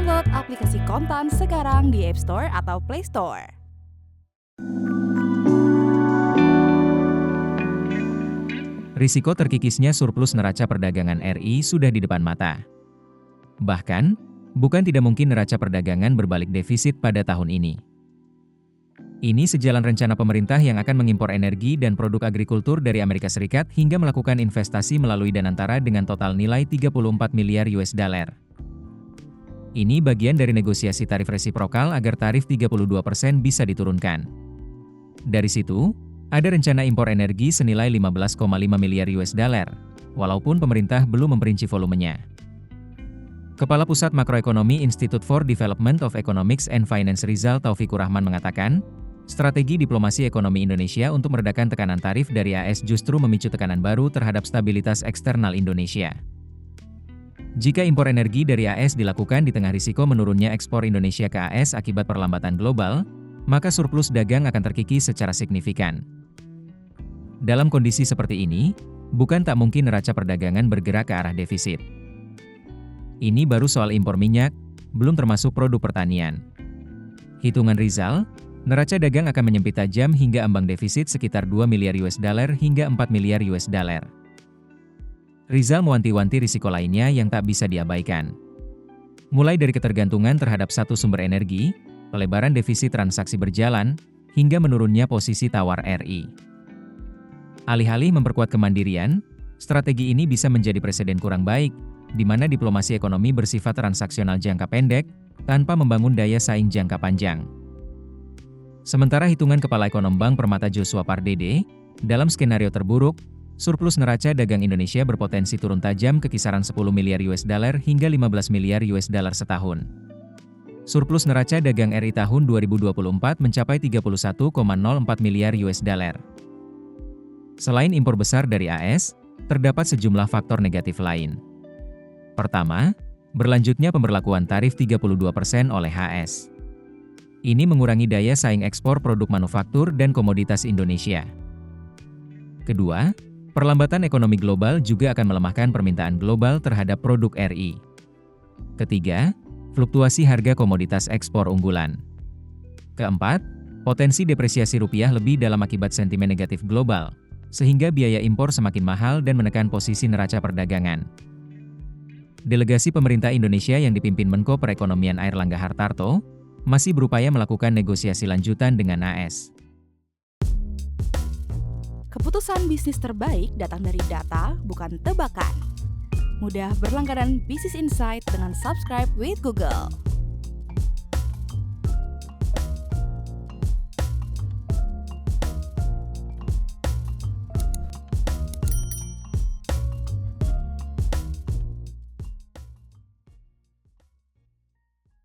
Download aplikasi Kontan sekarang di App Store atau Play Store. Risiko terkikisnya surplus neraca perdagangan RI sudah di depan mata. Bahkan, bukan tidak mungkin neraca perdagangan berbalik defisit pada tahun ini. Ini sejalan rencana pemerintah yang akan mengimpor energi dan produk agrikultur dari Amerika Serikat hingga melakukan investasi melalui Danantara dengan total nilai 34 miliar US dollar. Ini bagian dari negosiasi tarif resiprokal agar tarif 32% bisa diturunkan. Dari situ, ada rencana impor energi senilai 15,5 miliar US dollar, walaupun pemerintah belum memperinci volumenya. Kepala Pusat Makroekonomi Institute for Development of Economics and Finance Rizal Taufikur Rahman mengatakan, strategi diplomasi ekonomi Indonesia untuk meredakan tekanan tarif dari AS justru memicu tekanan baru terhadap stabilitas eksternal Indonesia. Jika impor energi dari AS dilakukan di tengah risiko menurunnya ekspor Indonesia ke AS akibat perlambatan global, maka surplus dagang akan terkikis secara signifikan. Dalam kondisi seperti ini, bukan tak mungkin neraca perdagangan bergerak ke arah defisit. Ini baru soal impor minyak, belum termasuk produk pertanian. Hitungan Rizal, neraca dagang akan menyempit tajam hingga ambang defisit sekitar 2 miliar US dollar hingga 4 miliar US dollar. Rizal mewanti-wanti risiko lainnya yang tak bisa diabaikan. Mulai dari ketergantungan terhadap satu sumber energi, pelebaran defisit transaksi berjalan, hingga menurunnya posisi tawar RI. Alih-alih memperkuat kemandirian, strategi ini bisa menjadi presiden kurang baik, di mana diplomasi ekonomi bersifat transaksional jangka pendek, tanpa membangun daya saing jangka panjang. Sementara hitungan Kepala Ekonom Bank Permata Joshua Pardede, dalam skenario terburuk, surplus neraca dagang Indonesia berpotensi turun tajam ke kisaran 10 miliar US dollar hingga 15 miliar US dollar setahun. Surplus neraca dagang RI tahun 2024 mencapai 31,04 miliar US dollar. Selain impor besar dari AS, terdapat sejumlah faktor negatif lain. Pertama, berlanjutnya pemberlakuan tarif 32% oleh HS. Ini mengurangi daya saing ekspor produk manufaktur dan komoditas Indonesia. Kedua, perlambatan ekonomi global juga akan melemahkan permintaan global terhadap produk RI. Ketiga, fluktuasi harga komoditas ekspor unggulan. Keempat, potensi depresiasi rupiah lebih dalam akibat sentimen negatif global, sehingga biaya impor semakin mahal dan menekan posisi neraca perdagangan. Delegasi pemerintah Indonesia yang dipimpin Menko Perekonomian Airlangga Hartarto, masih berupaya melakukan negosiasi lanjutan dengan AS. Keputusan bisnis terbaik datang dari data, bukan tebakan. Mudah berlangganan Business Insight dengan subscribe with Google.